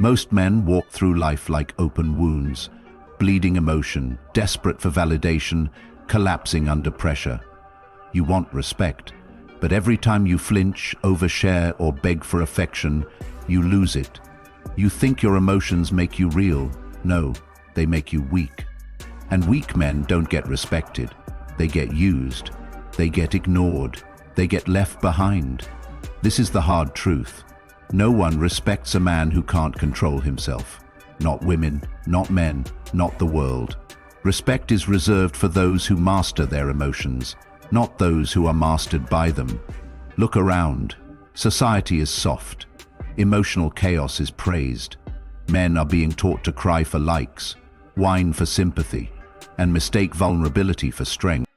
Most men walk through life like open wounds, bleeding emotion, desperate for validation, collapsing under pressure. You want respect, but every time you flinch, overshare, or beg for affection, you lose it. You think your emotions make you real. No, they make you weak. And weak men don't get respected. They get used. They get ignored. They get left behind. This is the hard truth. No one respects a man who can't control himself. Not women, not men, not the world. Respect is reserved for those who master their emotions, not those who are mastered by them. Look around. Society is soft. Emotional chaos is praised. Men are being taught to cry for likes, whine for sympathy, and mistake vulnerability for strength.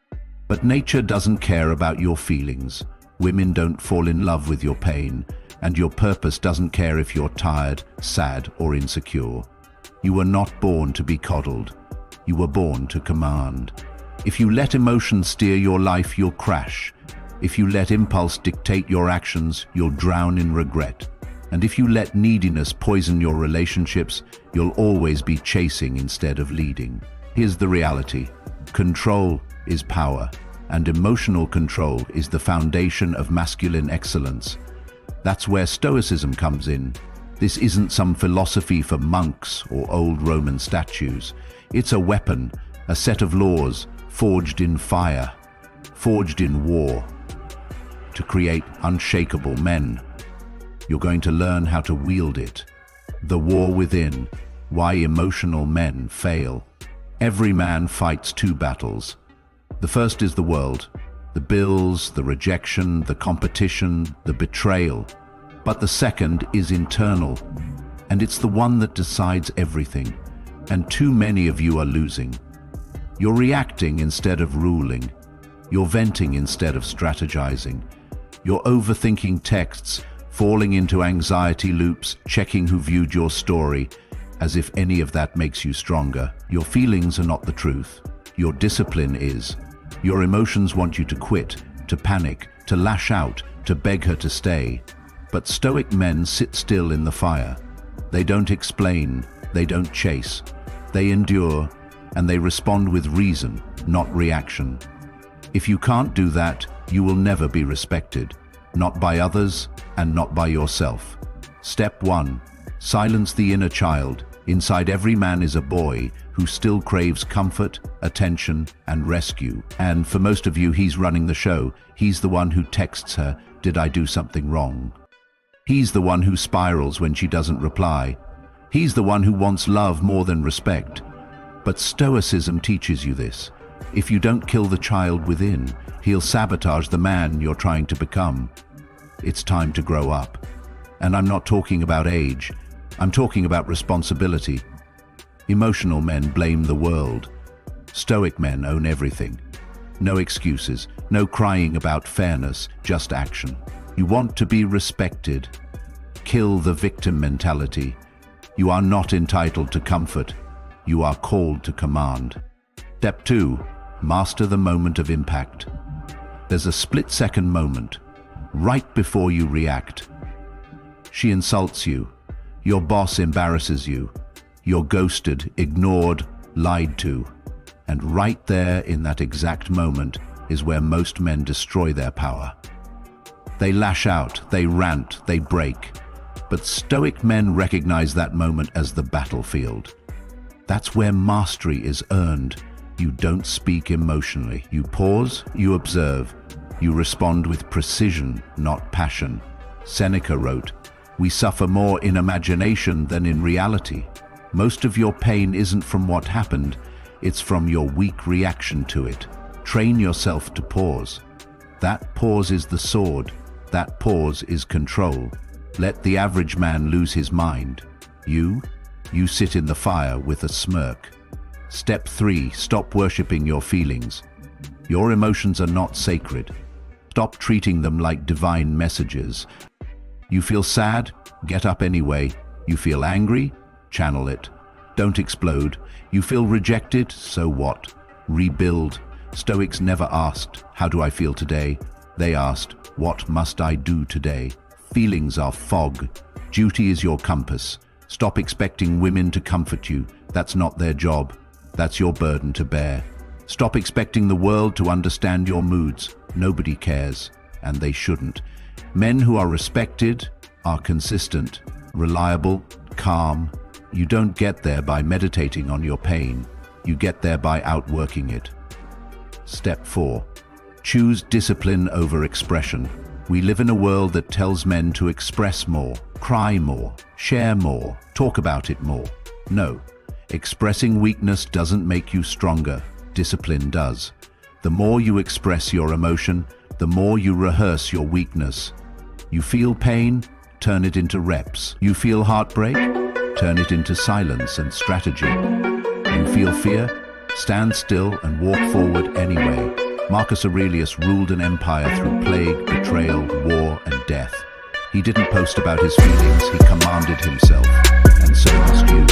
But nature doesn't care about your feelings. Women don't fall in love with your pain, and your purpose doesn't care if you're tired, sad, or insecure. You were not born to be coddled. You were born to command. If you let emotion steer your life, you'll crash. If you let impulse dictate your actions, you'll drown in regret. And if you let neediness poison your relationships, you'll always be chasing instead of leading. Here's the reality. Control is power, and emotional control is the foundation of masculine excellence. That's where Stoicism comes in. This isn't some philosophy for monks or old Roman statues. It's a weapon, a set of laws forged in fire, forged in war, to create unshakable men. You're going to learn how to wield it. The war within, why emotional men fail. Every man fights two battles. The first is the world, the bills, the rejection, the competition, the betrayal. But the second is internal, and it's the one that decides everything. And too many of you are losing. You're reacting instead of ruling. You're venting instead of strategizing. You're overthinking texts, falling into anxiety loops, checking who viewed your story, as if any of that makes you stronger. Your feelings are not the truth. Your discipline is. Your emotions want you to quit, to panic, to lash out, to beg her to stay. But Stoic men sit still in the fire. They don't explain, they don't chase. They endure, and they respond with reason, not reaction. If you can't do that, you will never be respected. Not by others, and not by yourself. Step 1. Silence the inner child. Inside every man is a boy who still craves comfort, attention, and rescue. And for most of you, he's running the show. He's the one who texts her, "Did I do something wrong?" He's the one who spirals when she doesn't reply. He's the one who wants love more than respect. But Stoicism teaches you this. If you don't kill the child within, he'll sabotage the man you're trying to become. It's time to grow up. And I'm not talking about age. I'm talking about responsibility. Emotional men blame the world. Stoic men own everything. No excuses, no crying about fairness, just action. You want to be respected. Kill the victim mentality. You are not entitled to comfort. You are called to command. Step 2. Master the moment of impact. There's a split-second moment, right before you react. She insults you. Your boss embarrasses you. You're ghosted, ignored, lied to. And right there in that exact moment is where most men destroy their power. They lash out, they rant, they break. But Stoic men recognize that moment as the battlefield. That's where mastery is earned. You don't speak emotionally. You pause, you observe. You respond with precision, not passion. Seneca wrote, "We suffer more in imagination than in reality." Most of your pain isn't from what happened, it's from your weak reaction to it. Train yourself to pause. That pause is the sword. That pause is control. Let the average man lose his mind. You sit in the fire with a smirk. Step 3. Stop worshipping your feelings. Your emotions are not sacred. Stop treating them like divine messages. You feel sad? Get up anyway. You feel angry? Channel it. Don't explode. You feel rejected? So what? Rebuild. Stoics never asked, "How do I feel today?" They asked, "What must I do today?" Feelings are fog. Duty is your compass. Stop expecting women to comfort you. That's not their job. That's your burden to bear. Stop expecting the world to understand your moods. Nobody cares, and they shouldn't. Men who are respected are consistent, reliable, calm. You don't get there by meditating on your pain. You get there by outworking it. Step 4. Choose discipline over expression. We live in a world that tells men to express more, cry more, share more, talk about it more. No, expressing weakness doesn't make you stronger. Discipline does. The more you express your emotion, the more you rehearse your weakness. You feel pain? Turn it into reps. You feel heartbreak? Turn it into silence and strategy. You feel fear? Stand still and walk forward anyway. Marcus Aurelius ruled an empire through plague, betrayal, war, and death. He didn't post about his feelings, he commanded himself, and so must you.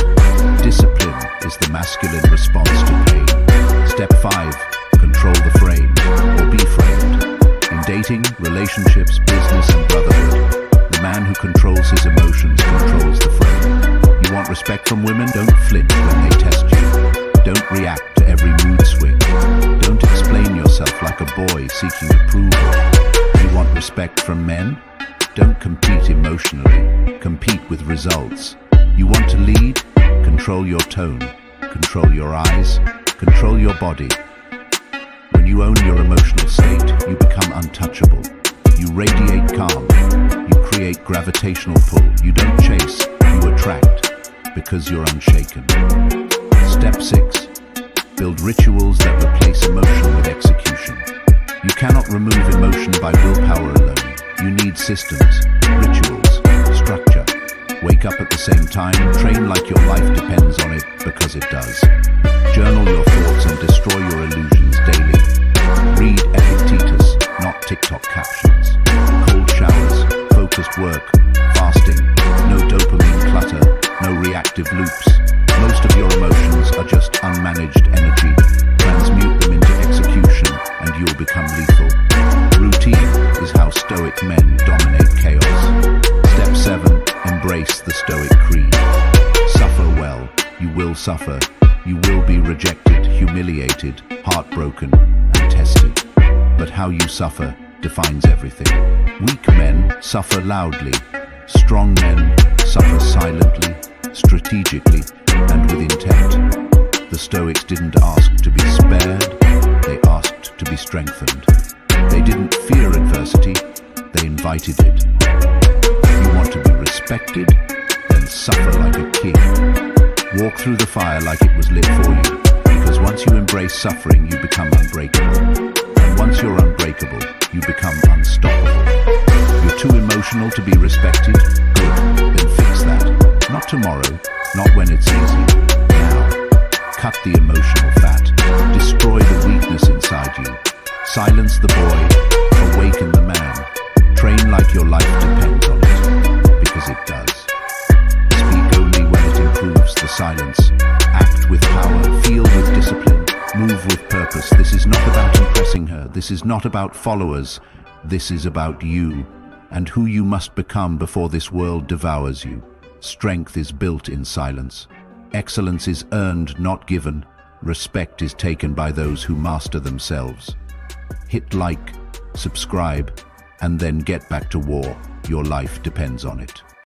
Discipline is the masculine response to pain. Step 5. Control the frame, or be framed. In dating, relationships, business, and brotherhood, the man who controls his emotions controls the frame. You want respect from women? Don't flinch when they test you. Don't react to every mood swing. Don't explain yourself like a boy seeking approval. You want respect from men? Don't compete emotionally. Compete with results. You want to lead? Control your tone. Control your eyes. Control your body. When you own your emotional state, you become untouchable. You radiate calm. You create gravitational pull. You don't chase, you attract, because you're unshaken. Step 6. Build rituals that replace emotion with execution. You cannot remove emotion by willpower alone. You need systems, rituals, structure. Wake up at the same time, train like your life depends on it, because it does. Journal your thoughts and destroy your illusions daily. Read Epictetus, not TikTok captions. Cold showers, focused work, fasting, no dopamine clutter, no reactive loops. Most of your emotions are just unmanaged energy. Transmute them into execution and you'll become lethal. Routine is how Stoic men dominate chaos. Step 7. Embrace the Stoic creed. Suffer well. You will suffer. You will be rejected, humiliated, heartbroken, and tested. But how you suffer defines everything. Weak men suffer loudly. Strong men suffer silently, strategically, and with intent. The Stoics didn't ask to be spared, they asked to be strengthened. They didn't fear adversity, they invited it. You want to be respected? Then suffer like a king. Walk through the fire like it was lit for you, because once you embrace suffering, you become unbreakable. And once you're unbreakable, you become unstoppable. You're too emotional to be respected? Good, then fix that. Not tomorrow, not when it's easy. Now. Cut the emotional fat. Destroy the weakness inside you. Silence the boy. Awaken the man. Train like your life depends on it, because it does. Speak only when it improves the silence. Act with power. Feel with discipline. Move with purpose. This is not about impressing her. This is not about followers. This is about you and who you must become before this world devours you. Strength is built in silence. Excellence is earned, not given. Respect is taken by those who master themselves. Hit like, subscribe, and then get back to war. Your life depends on it.